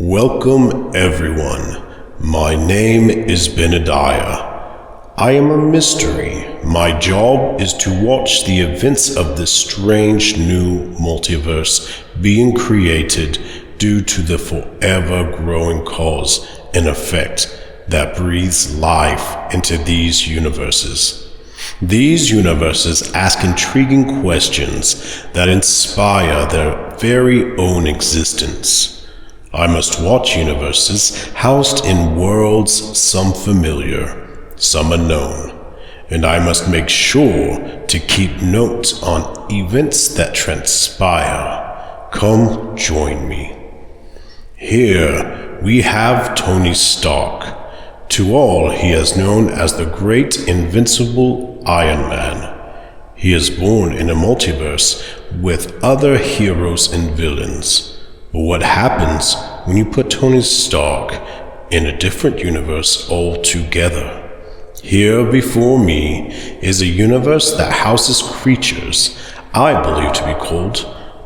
Welcome everyone. My name is Benediah. I am a mystery. My job is to watch the events of this strange new multiverse being created due to the forever growing cause and effect that breathes life into these universes. These universes ask intriguing questions that inspire their very own existence. I must watch universes housed in worlds, some familiar, some unknown, and I must make sure to keep notes on events that transpire. Come join me. Here we have Tony Stark. To all he is known as the great invincible Iron Man. He is born in a multiverse with other heroes and villains. But what happens when you put Tony Stark in a different universe altogether? Here before me is a universe that houses creatures I believe to be called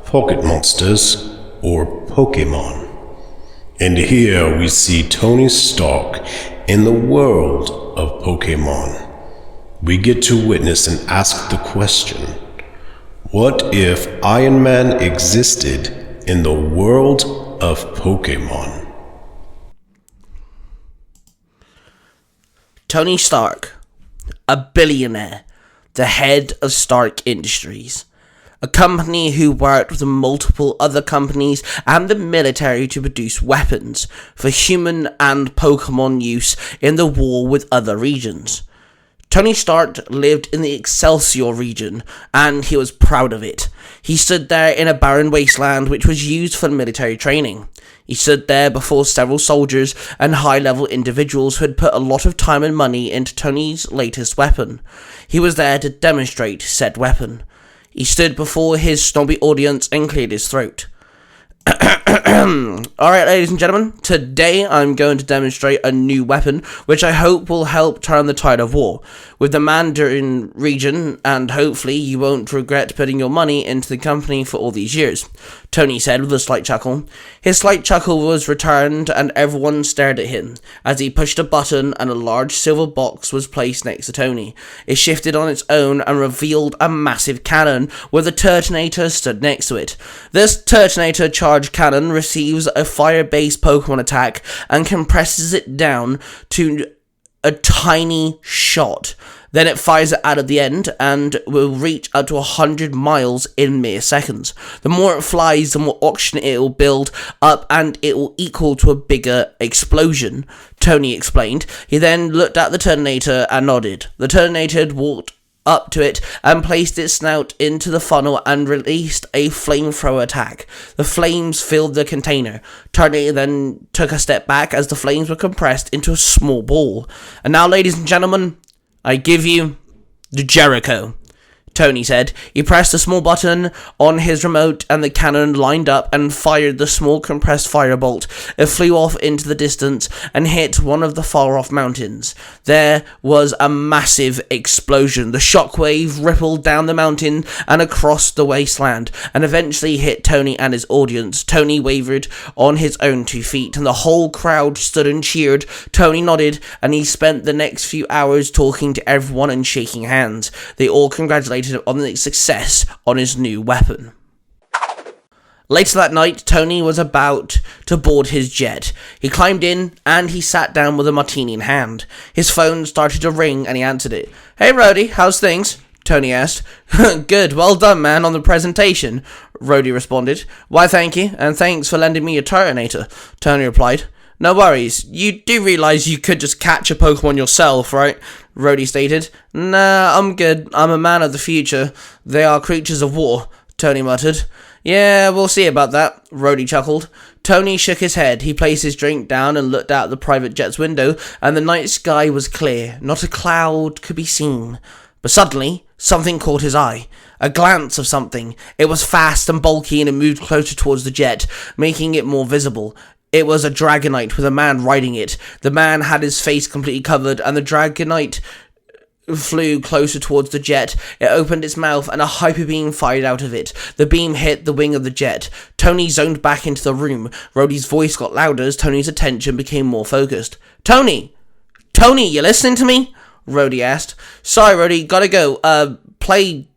pocket monsters or Pokemon. And here we see Tony Stark in the world of Pokemon. We get to witness and ask the question, what if Iron Man existed in the world of Pokemon? Tony Stark, a billionaire, the head of Stark Industries, a company who worked with multiple other companies and the military to produce weapons for human and Pokemon use in the war with other regions. Tony Stark lived in the Excelsior region, and he was proud of it. He stood there in a barren wasteland which was used for military training. He stood there before several soldiers and high-level individuals who had put a lot of time and money into Tony's latest weapon. He was there to demonstrate said weapon. He stood before his snobby audience and cleared his throat. Alright, ladies and gentlemen, today I'm going to demonstrate a new weapon which I hope will help turn the tide of war with the Mandarin region, and hopefully you won't regret putting your money into the company for all these years, Tony said with a slight chuckle. His slight chuckle was returned and everyone stared at him as he pushed a button and a large silver box was placed next to Tony. It shifted on its own and revealed a massive cannon with a Turtonator stood next to it. This Turtonator charge cannon receives a fire-based Pokemon attack and compresses it down to a tiny shot. Then it fires it out at the end and will reach up to 100 miles in mere seconds. The more it flies, the more oxygen it will build up and it will equal to a bigger explosion, Tony explained. He then looked at the Turtonator and nodded. The Turtonator walked up to it and placed its snout into the funnel and released a flamethrower attack. The flames filled the container. Tony then took a step back as the flames were compressed into a small ball. And now, ladies and gentlemen, I give you the Jericho, Tony said. He pressed a small button on his remote and the cannon lined up and fired the small compressed firebolt. It flew off into the distance and hit one of the far-off mountains. There was a massive explosion. The shockwave rippled down the mountain and across the wasteland and eventually hit Tony and his audience. Tony wavered on his own 2 feet and the whole crowd stood and cheered. Tony nodded and he spent the next few hours talking to everyone and shaking hands. They all congratulated on the success on his new weapon. Later that night, Tony was about to board his jet. He climbed in and he sat down with a martini in hand. His phone started to ring and he answered it. "Hey Rhodey, how's things?" Tony asked. "Good, well done man on the presentation," Rhodey responded. "Why thank you, and thanks for lending me your Turtonator," Tony replied. "No worries, you do realise you could just catch a Pokemon yourself, right?" Rhodey stated. "Nah, I'm good. I'm a man of the future. They are creatures of war," Tony muttered. "Yeah, we'll see about that," Rhodey chuckled. Tony shook his head. He placed his drink down and looked out the private jet's window, and the night sky was clear. Not a cloud could be seen. But suddenly, something caught his eye. A glance of something. It was fast and bulky and it moved closer towards the jet, making it more visible. It was a Dragonite with a man riding it. The man had his face completely covered, and the Dragonite flew closer towards the jet. It opened its mouth and a hyper beam fired out of it. The beam hit the wing of the jet. Tony zoned back into the room. Rhodey's voice got louder as Tony's attention became more focused. Tony! Tony, you listening to me? Rhodey asked. Sorry, Rhodey, gotta go. Play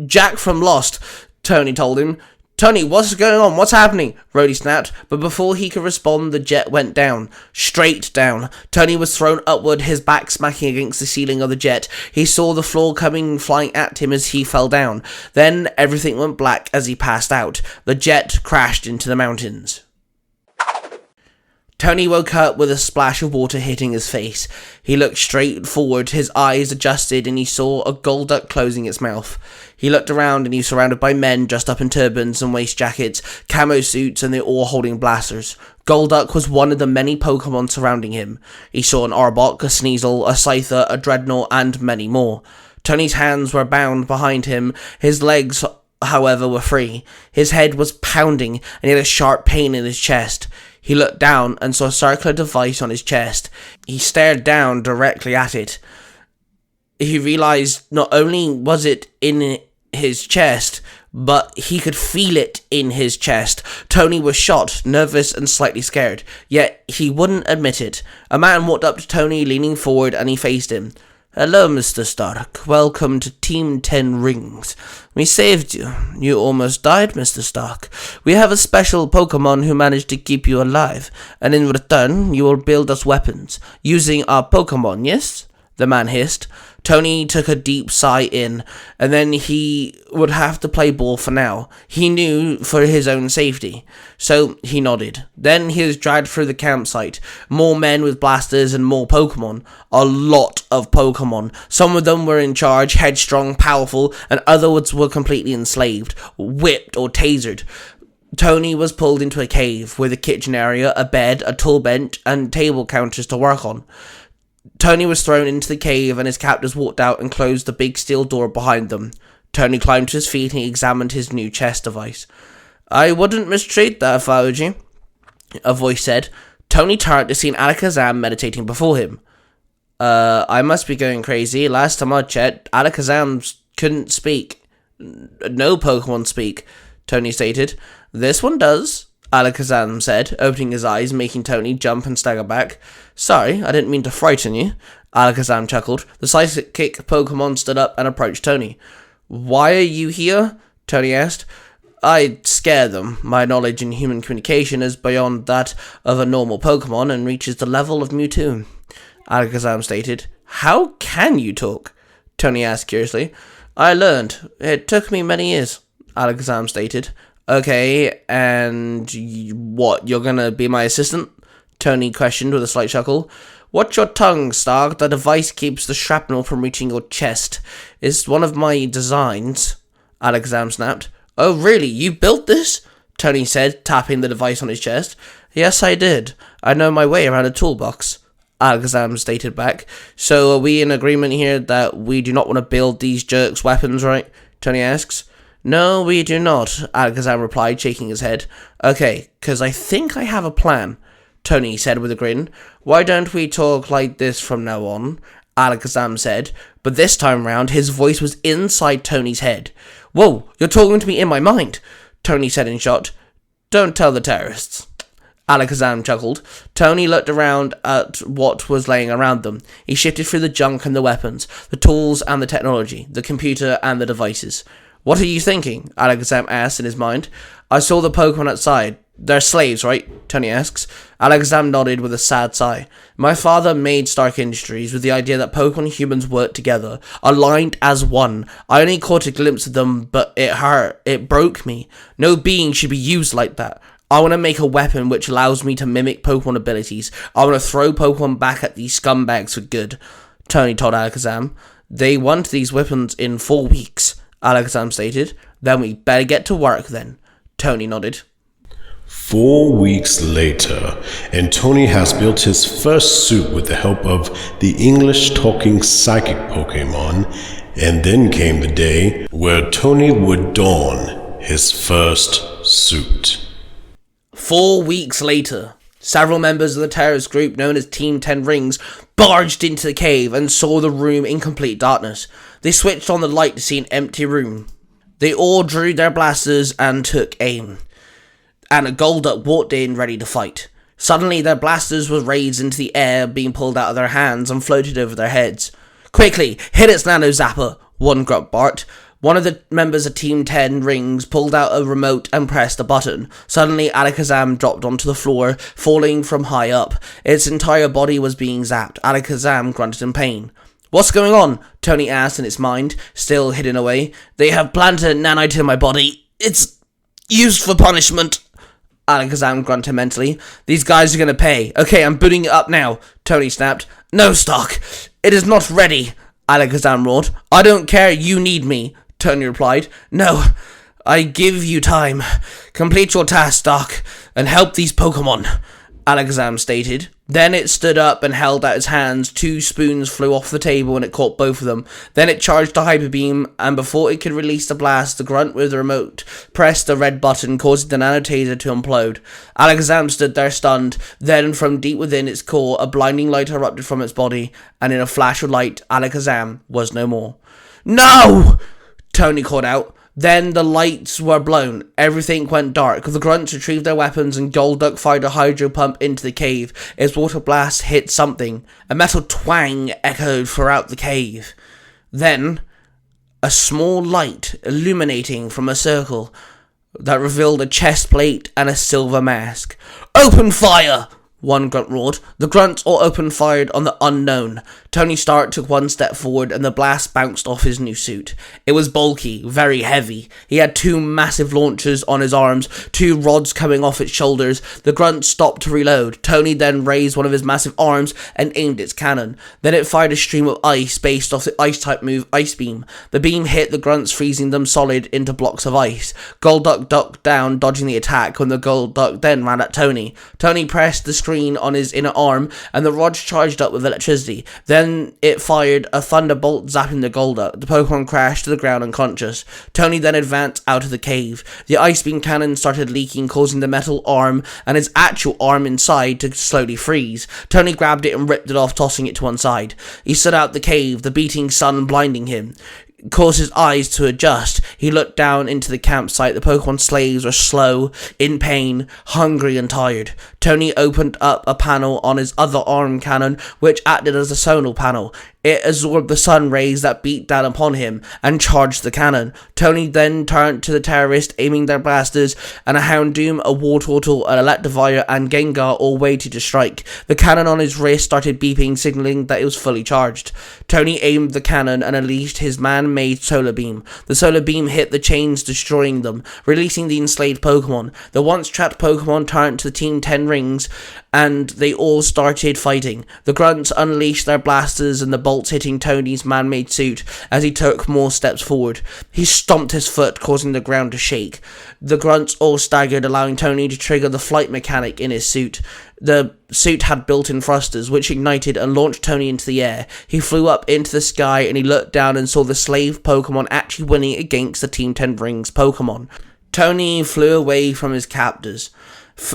Jack from Lost, Tony told him. Tony, what's going on? What's happening? Rhodey snapped, but before he could respond, the jet went down. Straight down. Tony was thrown upward, his back smacking against the ceiling of the jet. He saw the floor flying at him as he fell down. Then everything went black as he passed out. The jet crashed into the mountains. Tony woke up with a splash of water hitting his face. He looked straight forward, his eyes adjusted, and he saw a Golduck closing its mouth. He looked around and he was surrounded by men dressed up in turbans and waist jackets, camo suits, and they're all holding blasters. Golduck was one of the many Pokemon surrounding him. He saw an Arbok, a Sneasel, a Scyther, a Dreadnought, and many more. Tony's hands were bound behind him. His legs, however, were free. His head was pounding and he had a sharp pain in his chest. He looked down and saw a circular device on his chest. He stared down directly at it. He realized not only was it in his chest, but he could feel it in his chest. Tony was shocked, nervous, and slightly scared, yet he wouldn't admit it. A man walked up to Tony, leaning forward, and he faced him. Hello, Mr. Stark. Welcome to Team 10 Rings. We saved you. You almost died, Mr. Stark. We have a special Pokemon who managed to keep you alive, and in return, you will build us weapons, using our Pokemon, yes? The man hissed. Tony took a deep sigh in, and then he would have to play ball for now. He knew for his own safety. So he nodded. Then he was dragged through the campsite. More men with blasters and more Pokemon. A lot of Pokemon. Some of them were in charge, headstrong, powerful, and others were completely enslaved, whipped or tasered. Tony was pulled into a cave with a kitchen area, a bed, a tool bench, and table counters to work on. Tony was thrown into the cave and his captors walked out and closed the big steel door behind them. Tony climbed to his feet and he examined his new chest device. I wouldn't mistreat that if I were you, a voice said. Tony turned to see Alakazam meditating before him. I must be going crazy. Last time I checked, Alakazam couldn't speak. No Pokemon speak, Tony stated. This one does, Alakazam said, opening his eyes, making Tony jump and stagger back. Sorry, I didn't mean to frighten you, Alakazam chuckled. The psychic Pokemon stood up and approached Tony. Why are you here? Tony asked. I'd scare them. My knowledge in human communication is beyond that of a normal Pokemon and reaches the level of Mewtwo, Alakazam stated. How can you talk? Tony asked curiously. I learned. It took me many years, Alakazam stated. Okay, and what, you're gonna be my assistant? Tony questioned with a slight chuckle. Watch your tongue, Stark. The device keeps the shrapnel from reaching your chest. It's one of my designs, Alakazam snapped. Oh, really? You built this? Tony said, tapping the device on his chest. Yes, I did. I know my way around a toolbox, Alakazam stated back. So are we in agreement here that we do not want to build these jerks' weapons, right? Tony asks. No, we do not, Alakazam replied, shaking his head. Okay, 'cause I think I have a plan, Tony said with a grin. Why don't we talk like this from now on? Alakazam said, but this time round his voice was inside Tony's head. Whoa, you're talking to me in my mind, Tony said in shock. Don't tell the terrorists, Alakazam chuckled. Tony looked around at what was laying around them. He shifted through the junk and the weapons, the tools and the technology, the computer and the devices. What are you thinking? Alakazam asked in his mind. I saw the Pokemon outside. They're slaves, right? Tony asks. Alakazam nodded with a sad sigh. My father made Stark Industries with the idea that Pokemon and humans work together, aligned as one. I only caught a glimpse of them, but it hurt. It broke me. No being should be used like that. I want to make a weapon which allows me to mimic Pokemon abilities. I want to throw Pokemon back at these scumbags for good, Tony told Alakazam. They want these weapons in 4 weeks, Alakazam stated. Then we better get to work then, Tony nodded. 4 weeks later, and Tony has built his first suit with the help of the English-talking psychic Pokemon, and then came the day where Tony would don his first suit. 4 weeks later, several members of the terrorist group known as Team 10 Rings barged into the cave and saw the room in complete darkness. They switched on the light to see an empty room. They all drew their blasters and took aim. And a Golduck walked in ready to fight. Suddenly their blasters were raised into the air, being pulled out of their hands and floated over their heads. "Quickly, hit its nano zapper," one grunt barked. One of the members of Team 10 Rings pulled out a remote and pressed a button. Suddenly, Alakazam dropped onto the floor, falling from high up. Its entire body was being zapped. Alakazam grunted in pain. "What's going on?" Tony asked in its mind, still hidden away. "They have planted a nanite in my body. It's used for punishment." Alakazam grunted mentally. "These guys are gonna pay. Okay, I'm booting it up now," Tony snapped. "No, Stark. It is not ready," Alakazam roared. "I don't care, you need me," Tony replied. "No, I give you time. Complete your task, Stark, and help these Pokemon," Alakazam stated. Then it stood up and held out its hands. 2 spoons flew off the table and it caught both of them. Then it charged a Hyper Beam, and before it could release the blast, the grunt with the remote pressed the red button, causing the Nanotaser to implode. Alakazam stood there stunned. Then, from deep within its core, a blinding light erupted from its body, and in a flash of light, Alakazam was no more. "No!" Tony called out. Then the lights were blown. Everything went dark. The grunts retrieved their weapons and Golduck fired a hydro pump into the cave. Its water blast hit something. A metal twang echoed throughout the cave. Then, a small light illuminating from a circle that revealed a chest plate and a silver mask. "Open fire!" one grunt roared. The grunts all opened fire on the unknown. Tony Stark took one step forward and the blast bounced off his new suit. It was bulky, very heavy. He had 2 massive launchers on his arms, 2 rods coming off its shoulders. The grunt stopped to reload. Tony then raised one of his massive arms and aimed its cannon. Then it fired a stream of ice based off the ice-type move Ice Beam. The beam hit the grunts, freezing them solid into blocks of ice. Golduck ducked down, dodging the attack, when the Golduck then ran at Tony. Tony pressed the screen on his inner arm, and the rods charged up with electricity. Then it fired a thunderbolt, zapping the Golduck. The Pokemon crashed to the ground unconscious. Tony then advanced out of the cave. The Ice Beam cannon started leaking, causing the metal arm and his actual arm inside to slowly freeze. Tony grabbed it and ripped it off, tossing it to one side. He stood out the cave, the beating sun blinding him. Caused his eyes to adjust. He looked down into the campsite. The Pokemon slaves were slow, in pain, hungry and tired. Tony opened up a panel on his other arm cannon, which acted as a sonar panel. It absorbed the sun rays that beat down upon him and charged the cannon. Tony then turned to the terrorists, aiming their blasters, and a Houndoom, a Wartortle, an Electivire, and Gengar all waited to strike. The cannon on his wrist started beeping, signaling that it was fully charged. Tony aimed the cannon and unleashed his man-made Solar Beam. The Solar Beam hit the chains, destroying them, releasing the enslaved Pokemon. The once-trapped Pokemon turned to the Team 10 Rings, and they all started fighting. The grunts unleashed their blasters and the bolts hitting Tony's man-made suit as he took more steps forward. He stomped his foot, causing the ground to shake. The grunts all staggered, allowing Tony to trigger the flight mechanic in his suit. The suit had built-in thrusters, which ignited and launched Tony into the air. He flew up into the sky and he looked down and saw the slave Pokemon actually winning against the Team 10 Rings Pokemon. Tony flew away from his captors.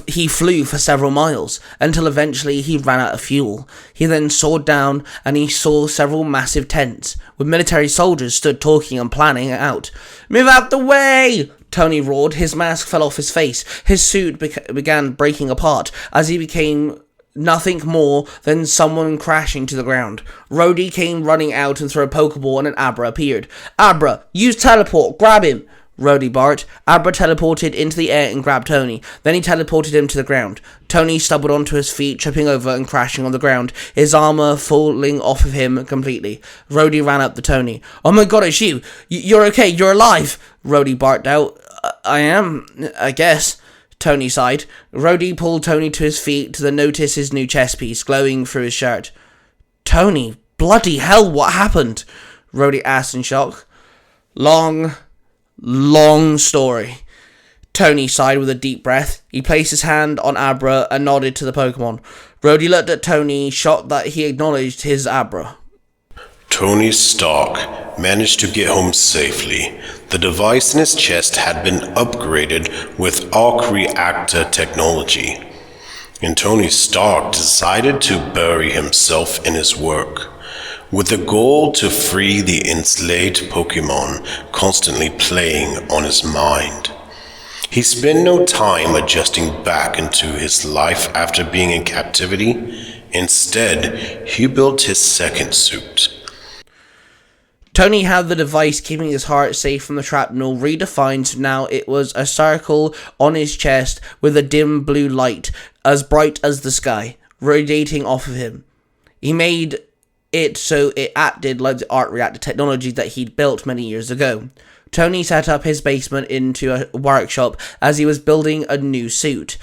He flew for several miles, until eventually he ran out of fuel. He then soared down, and he saw several massive tents, with military soldiers stood talking and planning it out. "Move out the way!" Tony roared. His mask fell off his face. His suit began breaking apart, as he became nothing more than someone crashing to the ground. Rhodey came running out and threw a Pokeball, and an Abra appeared. "Abra, use teleport, grab him!" Rhodey barked. Abra teleported into the air and grabbed Tony. Then he teleported him to the ground. Tony stumbled onto his feet, tripping over and crashing on the ground, his armor falling off of him completely. Rhodey ran up to Tony. "Oh my god, it's you! You're okay, you're alive!" Rhodey barked out. I am, I guess," Tony sighed. Rhodey pulled Tony to his feet to then notice his new chest piece glowing through his shirt. "Tony, bloody hell, what happened?" Rhodey asked in shock. Long story." Tony sighed with a deep breath. He placed his hand on Abra and nodded to the Pokemon. Rhodey looked at Tony, shocked that he acknowledged his Abra. Tony Stark managed to get home safely. The device in his chest had been upgraded with arc reactor technology. and Tony Stark decided to bury himself in his work, with the goal to free the enslaved Pokemon constantly playing on his mind. He spent no time adjusting back into his life after being in captivity. Instead, he built his second suit. Tony had the device keeping his heart safe from the shrapnel redefined, so now it was a circle on his chest with a dim blue light, as bright as the sky, radiating off of him. He made it so it acted like the arc reactor technology that he'd built many years ago. Tony set up his basement into a workshop as he was building a new suit.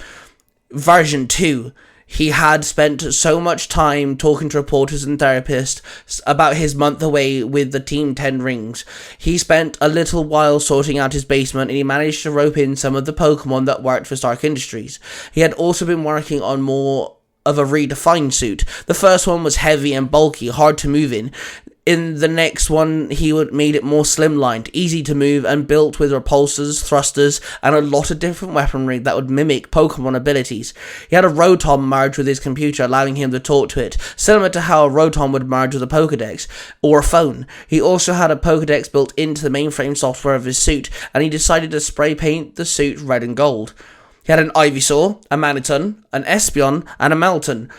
Version 2. He had spent so much time talking to reporters and therapists about his month away with the Team 10 rings. He spent a little while sorting out his basement, and he managed to rope in some of the Pokemon that worked for Stark Industries. He had also been working on more of a redefined suit. The first one was heavy and bulky, hard to move in. In the next one, he made it more slimlined, easy to move, and built with repulsors, thrusters, and a lot of different weaponry that would mimic Pokemon abilities. He had a Rotom merge with his computer, allowing him to talk to it, similar to how a Rotom would merge with a Pokedex, or a phone. He also had a Pokedex built into the mainframe software of his suit, and he decided to spray paint the suit red and gold. He had an Ivysaur, a Magneton, an Espeon, and a Melton.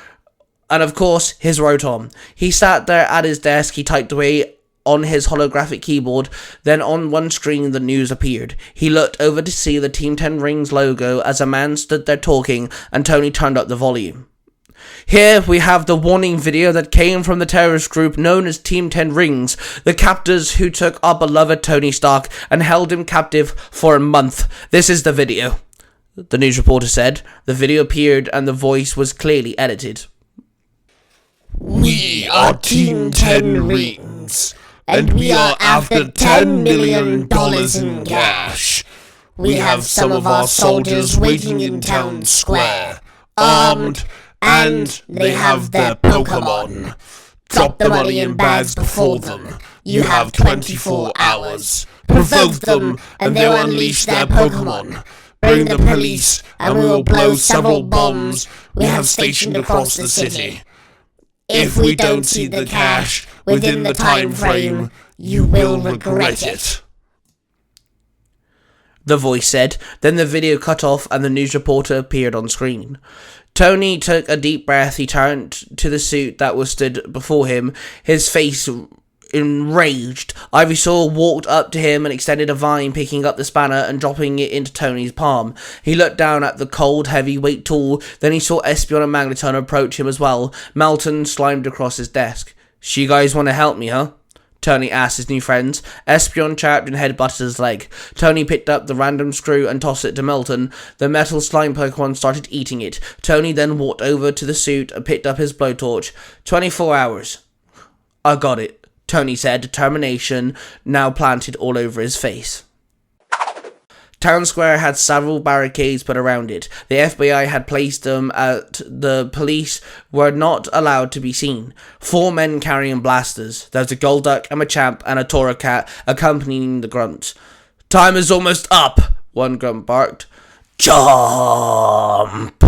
And of course, his Rotom. He sat there at his desk, he typed away on his holographic keyboard, then on one screen the news appeared. He looked over to see the Team 10 Rings logo as a man stood there talking, and Tony turned up the volume. Here we have the warning video that came from the terrorist group known as Team 10 Rings, the captors who took our beloved Tony Stark and held him captive for a month. This is the video, the news reporter said. The video appeared and the voice was clearly edited. We are Team 10 Rings, and we are after $10 million in cash. We have some of our soldiers waiting in town square, armed, and they have their Pokemon. Drop the money in bags before them. You have 24 hours. Provoke them, and they'll unleash their Pokemon. Bring the police, and we will blow several bombs we have stationed across the city. If we don't see the cash within the time frame, you will regret it. The voice said. Then the video cut off and the news reporter appeared on screen. Tony took a deep breath. He turned to the suit that was stood before him, his face enraged. Ivysaur walked up to him and extended a vine, picking up the spanner and dropping it into Tony's palm. He looked down at the cold, heavyweight tool, then he saw Espeon and Magneton approach him as well. Melton slimed across his desk. "So you guys want to help me, huh?" Tony asked his new friends. Espeon chirped and headbutted his leg. Tony picked up the random screw and tossed it to Melton. The metal slime Pokemon started eating it. Tony then walked over to the suit and picked up his blowtorch. 24 hours. "I got it," Tony said, determination now planted all over his face. Town Square had several barricades put around it. The FBI had placed them at the police were not allowed to be seen. 4 men carrying blasters. There was a Golduck, a Machamp, and a Torracat accompanying the grunts. "Time is almost up," one grunt barked. "Jump!"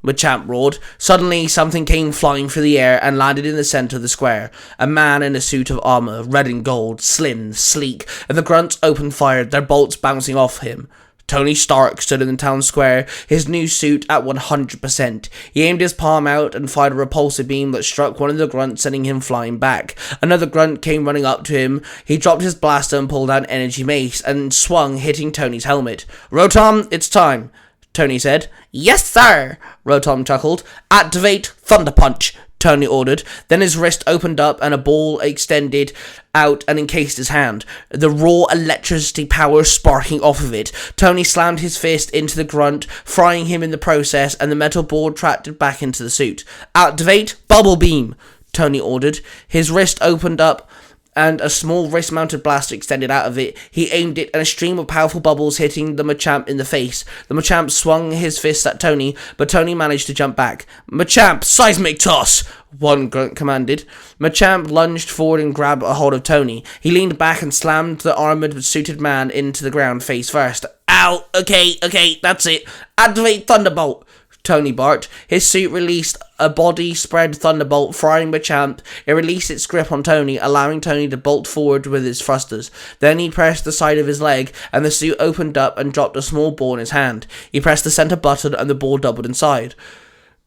Machamp roared. Suddenly, something came flying through the air and landed in the center of the square. A man in a suit of armor, red and gold, slim, sleek, and the grunts opened fire, their bolts bouncing off him. Tony Stark stood in the town square, his new suit at 100%. He aimed his palm out and fired a repulsor beam that struck one of the grunts, sending him flying back. Another grunt came running up to him. He dropped his blaster and pulled out an energy mace and swung, hitting Tony's helmet. "Rotom, it's time," Tony said. "Yes, sir," Rotom chuckled. "Activate Thunder Punch," Tony ordered. Then his wrist opened up and a ball extended out and encased his hand, the raw electricity power sparking off of it. Tony slammed his fist into the grunt, frying him in the process, and the metal ball tracked back into the suit. "Activate Bubble Beam," Tony ordered. His wrist opened up and a small wrist-mounted blaster extended out of it. He aimed it, and a stream of powerful bubbles hitting the Machamp in the face. The Machamp swung his fist at Tony, but Tony managed to jump back. "Machamp, Seismic Toss!" one grunt commanded. Machamp lunged forward and grabbed a hold of Tony. He leaned back and slammed the armored, suited man into the ground face first. "Ow! Okay, that's it. Activate Thunderbolt!" Tony barked. His suit released a body-spread thunderbolt, firing Machamp. It released its grip on Tony, allowing Tony to bolt forward with its thrusters. Then he pressed the side of his leg, and the suit opened up and dropped a small ball in his hand. He pressed the center button, and the ball doubled inside.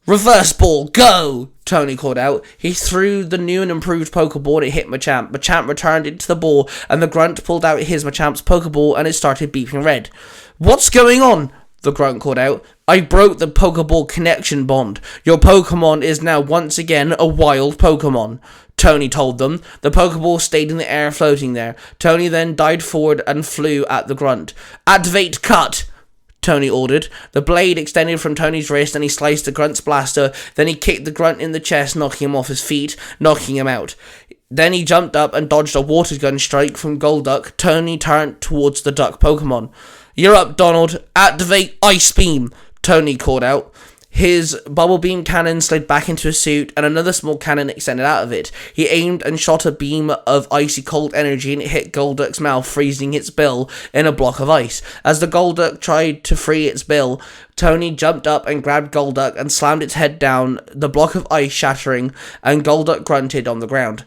"Reverse ball, go!" Tony called out. He threw the new and improved Pokeball and it hit Machamp. Machamp returned into the ball, and the grunt pulled out his Machamp's Pokeball and it started beeping red. "What's going on?" the grunt called out. "I broke the Pokeball connection bond. Your Pokemon is now once again a wild Pokemon," Tony told them. The Pokeball stayed in the air floating there. Tony then dived forward and flew at the grunt. "Activate cut!" Tony ordered. The blade extended from Tony's wrist and he sliced the grunt's blaster. Then he kicked the grunt in the chest, knocking him off his feet, knocking him out. Then he jumped up and dodged a water gun strike from Golduck. Tony turned towards the duck Pokemon. "You're up, Donald. Activate Ice Beam," Tony called out. His bubble beam cannon slid back into his suit, and another small cannon extended out of it. He aimed and shot a beam of icy cold energy, and it hit Golduck's mouth, freezing its bill in a block of ice. As the Golduck tried to free its bill, Tony jumped up and grabbed Golduck and slammed its head down, the block of ice shattering, and Golduck grunted on the ground.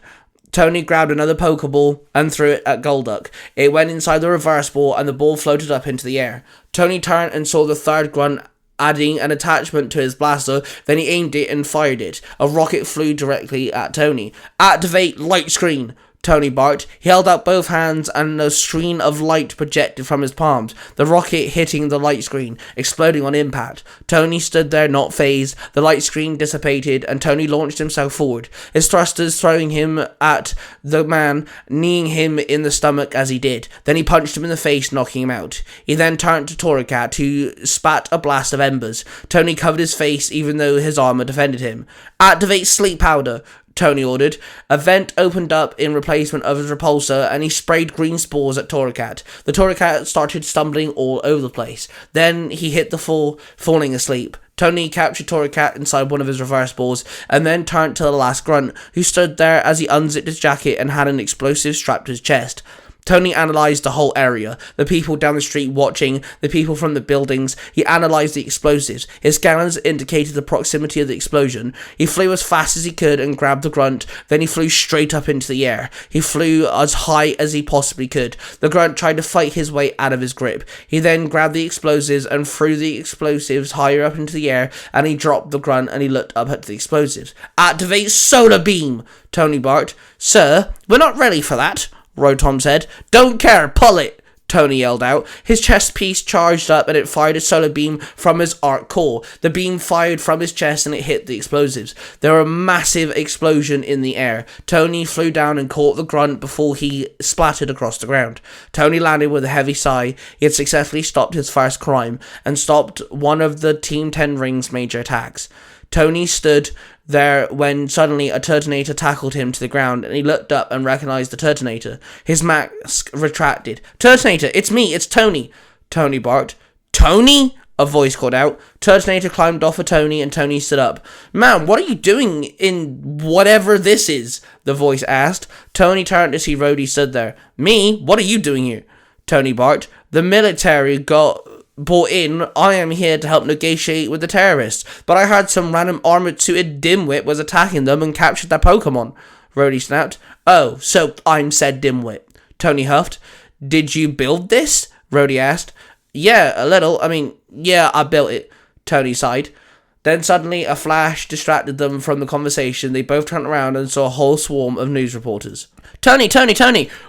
Tony grabbed another Pokeball and threw it at Golduck. It went inside the reverse ball, and the ball floated up into the air. Tony turned and saw the third grunt adding an attachment to his blaster. Then he aimed it and fired it. A rocket flew directly at Tony. "Activate light screen," Tony barked. He held out both hands and a stream of light projected from his palms, the rocket hitting the light screen, exploding on impact. Tony stood there not phased. The light screen dissipated and Tony launched himself forward, his thrusters throwing him at the man, kneeing him in the stomach as he did. Then he punched him in the face, knocking him out. He then turned to Torracat, who spat a blast of embers. Tony covered his face even though his armor defended him. "Activate sleep powder," Tony ordered. A vent opened up in replacement of his repulsor, and he sprayed green spores at Torracat. The Torracat started stumbling all over the place. Then he hit the floor, falling asleep. Tony captured Torracat inside one of his reverse balls, and then turned to the last grunt, who stood there as he unzipped his jacket and had an explosive strapped to his chest. Tony analysed the whole area, the people down the street watching, the people from the buildings. He analysed the explosives. His scanners indicated the proximity of the explosion. He flew as fast as he could and grabbed the grunt. Then he flew straight up into the air. He flew as high as he possibly could. The grunt tried to fight his way out of his grip. He then grabbed the explosives and threw the explosives higher up into the air, and he dropped the grunt and he looked up at the explosives. "Activate solar beam," Tony barked. "Sir, we're not ready for that," Rotom said. "Don't care, pull it," Tony yelled out. His chest piece charged up and it fired a solar beam from his arc core. The beam fired from his chest and it hit the explosives. There was a massive explosion in the air. Tony flew down and caught the grunt before he splattered across the ground. Tony landed with a heavy sigh. He had successfully stopped his first crime and stopped one of the Team 10 Ring's major attacks. Tony stood there when suddenly a Turtonator tackled him to the ground, and he looked up and recognized the Turtonator. His mask retracted. "Turtonator, it's me, it's Tony," Tony barked. "Tony?" a voice called out. Turtonator climbed off of Tony, and Tony stood up. "Man, what are you doing in whatever this is?" the voice asked. Tony turned to see Rhodey stood there. "Me? What are you doing here?" Tony barked. "The military got brought in. I am here to help negotiate with the terrorists, but I heard some random armored-suited dimwit was attacking them and captured their Pokemon," Rhodey snapped. "Oh, so I'm said dimwit," Tony huffed. "Did you build this?" Rhodey asked. "Yeah, a little. Yeah, I built it," Tony sighed. Then suddenly a flash distracted them from the conversation. They both turned around and saw a whole swarm of news reporters. Tony,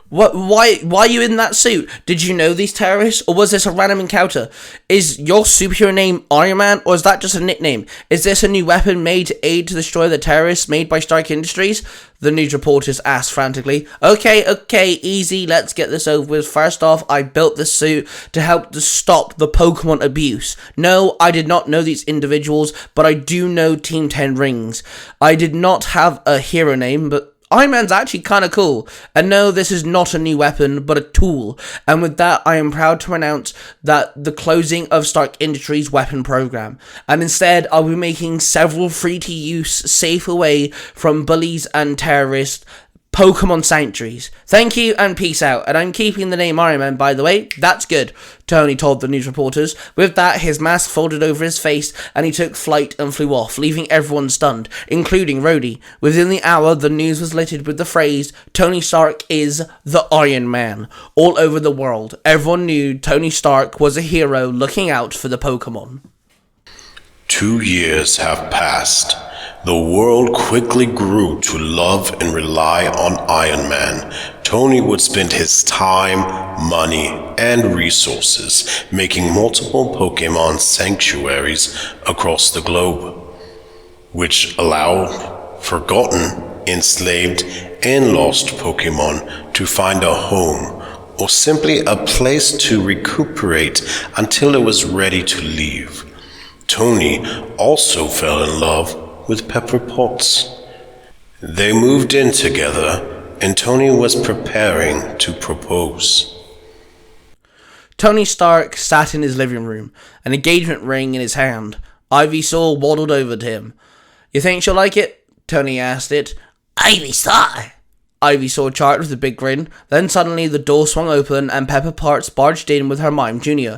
why are you in that suit? Did you know these terrorists, or was this a random encounter? Is your superhero name Iron Man, or is that just a nickname? Is this a new weapon made to aid to destroy the terrorists made by Stark Industries?" the news reporters asked frantically. Okay, easy, let's get this over with. First off, I built this suit to help to stop the Pokemon abuse. No, I did not know these individuals, but I do know Team 10 Rings. I did not have a hero name, but Iron Man's actually kind of cool. And no, this is not a new weapon, but a tool. And with that, I am proud to announce that the closing of Stark Industries' weapon program. And instead, I'll be making several free-to-use, safe away from bullies and terrorists Pokemon Sanctuaries. Thank you and peace out. And I'm keeping the name Iron Man, by the way. That's good, Tony told the news reporters. With that, his mask folded over his face and he took flight and flew off, leaving everyone stunned, including Rhodey. Within the hour, the news was littered with the phrase, Tony Stark is the Iron Man. All over the world, everyone knew Tony Stark was a hero looking out for the Pokemon. 2 years have passed. The world quickly grew to love and rely on Iron Man. Tony would spend his time, money, and resources making multiple Pokemon sanctuaries across the globe, which allow forgotten, enslaved, and lost Pokemon to find a home or simply a place to recuperate until it was ready to leave. Tony also fell in love with Pepper Potts. They moved in together, and Tony was preparing to propose. Tony Stark sat in his living room, an engagement ring in his hand. Ivysaur waddled over to him. You think she'll like it? Tony asked it. Ivysaur! Ivysaur charged with a big grin. Then suddenly the door swung open and Pepper Potts barged in with Hermione Jr.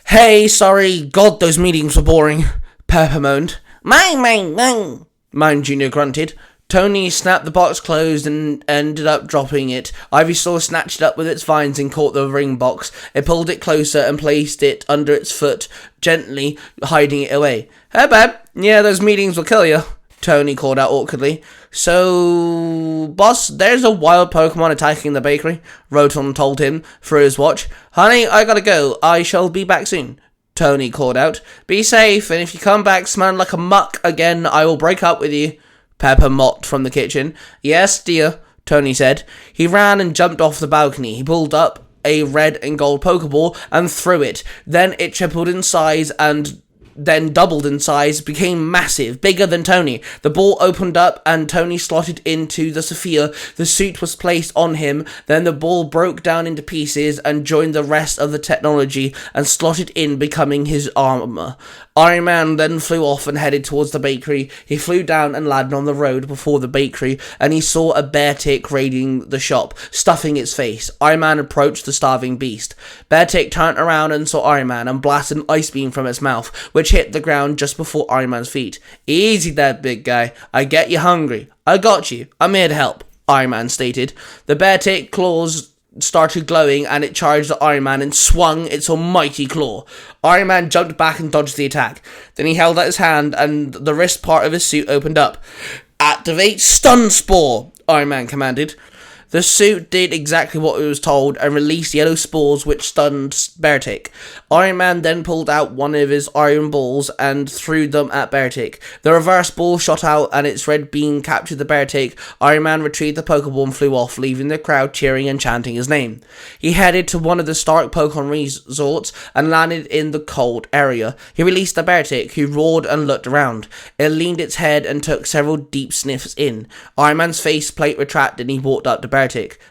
Hey, sorry, God, those meetings were boring, Pepper moaned. Mine Jr. grunted. Tony snapped the box closed and ended up dropping it. Ivysaur snatched it up with its vines and caught the ring box. It pulled it closer and placed it under its foot, gently hiding it away. Hey, babe. Yeah, those meetings will kill you, Tony called out awkwardly. So, boss, there's a wild Pokemon attacking the bakery, Rotom told him through his watch. Honey, I gotta go. I shall be back soon, Tony called out. Be safe, and if you come back smelling like a muck again, I will break up with you, Pepper mocked from the kitchen. Yes, dear, Tony said. He ran and jumped off the balcony. He pulled up a red and gold Pokeball and threw it. Then it tripled in size and then doubled in size, became massive, bigger than Tony. The ball opened up and Tony slotted into the Sophia. The suit was placed on him. Then the ball broke down into pieces and joined the rest of the technology and slotted in, becoming his armor. Iron Man then flew off and headed towards the bakery. He flew down and landed on the road before the bakery, and he saw a Beartic raiding the shop, stuffing its face. Iron Man approached the starving beast. Beartic turned around and saw Iron Man and blasted an ice beam from its mouth, which hit the ground just before Iron Man's feet. Easy there, big guy. I get you hungry. I got you. I'm here to help, Iron Man stated. The Beartic claws started glowing and it charged at Iron Man and swung its almighty claw. Iron Man jumped back and dodged the attack. Then he held out his hand and the wrist part of his suit opened up. Activate Stun Spore, Iron Man commanded. The suit did exactly what it was told and released yellow spores which stunned Beartic. Iron Man then pulled out one of his iron balls and threw them at Beartic. The reverse ball shot out and its red beam captured the Beartic. Iron Man retrieved the Pokeball and flew off, leaving the crowd cheering and chanting his name. He headed to one of the Stark Pokemon resorts and landed in the cold area. He released the Beartic, who roared and looked around. It leaned its head and took several deep sniffs in. Iron Man's face plate retracted and he walked up to Beartic.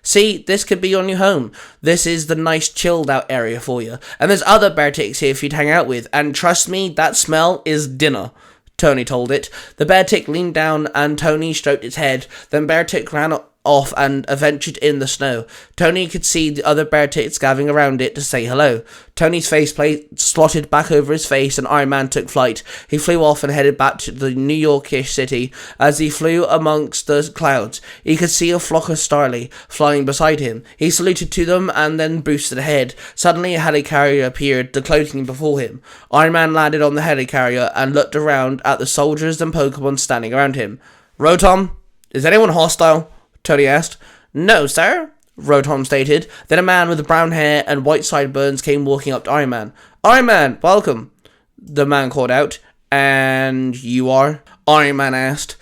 See, this could be your new home. This is the nice chilled out area for you. And there's other Beartics here for you to hang out with. And trust me, that smell is dinner, Tony told it. The Beartic leaned down and Tony stroked its head. Then Beartic ran off and adventured in the snow. Tony could see the other Beartics gathering around it to say hello. Tony's faceplate slotted back over his face and Iron Man took flight. He flew off and headed back to the New Yorkish city. As he flew amongst the clouds, he could see a flock of Starly flying beside him. He saluted to them and then boosted ahead. Suddenly a helicarrier appeared, decloaking before him. Iron Man landed on the helicarrier and looked around at the soldiers and Pokemon standing around him. Rotom, is anyone hostile? Tony asked. No, sir, Rotom stated. Then a man with brown hair and white sideburns came walking up to Iron Man. Iron Man, welcome, the man called out. And you are? Iron Man asked.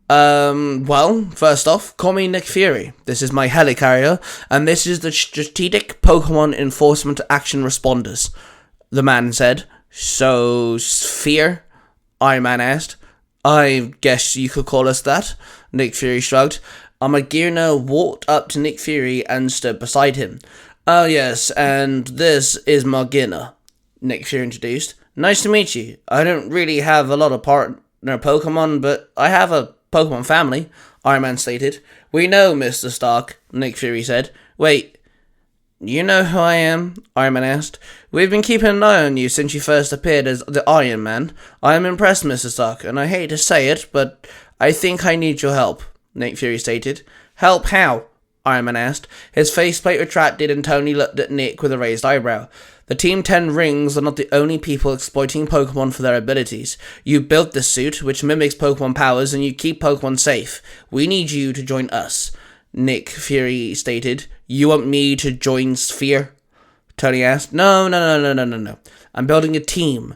Well, first off, call me Nick Fury. This is my helicarrier, and this is the Strategic Pokemon Enforcement Action Responders, the man said. So, Sphere? Iron Man asked. I guess you could call us that, Nick Fury shrugged. Amagirna walked up to Nick Fury and stood beside him. Oh yes, and this is Magina, Nick Fury introduced. Nice to meet you. I don't really have a lot of partner Pokemon, but I have a Pokemon family, Iron Man stated. We know, Mr. Stark, Nick Fury said. Wait, you know who I am? Iron Man asked. We've been keeping an eye on you since you first appeared as the Iron Man. I am impressed, Mr. Stark, and I hate to say it, but I think I need your help, Nick Fury stated. Help how? Iron Man asked. His faceplate retracted and Tony looked at Nick with a raised eyebrow. The Team 10 rings are not the only people exploiting Pokemon for their abilities. You built this suit, which mimics Pokemon powers, and you keep Pokemon safe. We need you to join us, Nick Fury stated. You want me to join Sphere? Tony asked. No. I'm building a team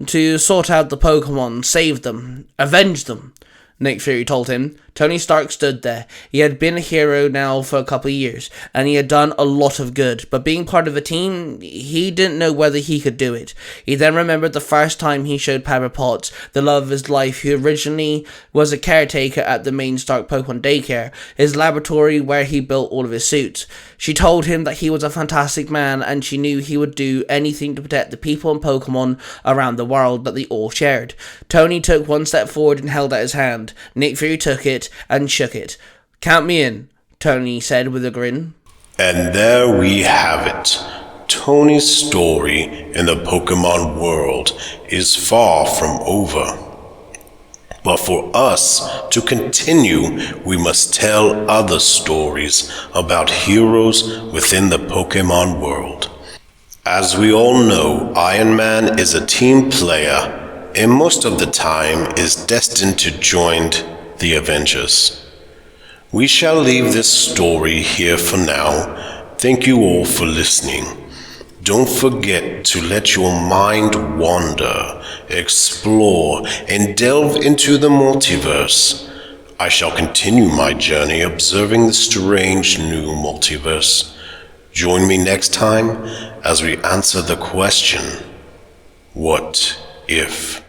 to sort out the Pokemon, save them, avenge them, Nick Fury told him. Tony Stark stood there. He had been a hero now for a couple of years, and he had done a lot of good, but being part of a team, he didn't know whether he could do it. He then remembered the first time he showed Pepper Potts, the love of his life, who originally was a caretaker at the main Stark Pokemon daycare, his laboratory where he built all of his suits. She told him that he was a fantastic man, and she knew he would do anything to protect the people and Pokemon around the world that they all shared. Tony took one step forward and held out his hand. Nick Fury took it and shook it. Count me in, Tony said with a grin. And there we have it. Tony's story in the Pokemon world is far from over. But for us to continue, we must tell other stories about heroes within the Pokemon world. As we all know, Iron Man is a team player and most of the time is destined to join the Avengers. We shall leave this story here for now. Thank you all for listening. Don't forget to let your mind wander, explore, and delve into the multiverse. I shall continue my journey observing the strange new multiverse. Join me next time as we answer the question, what if?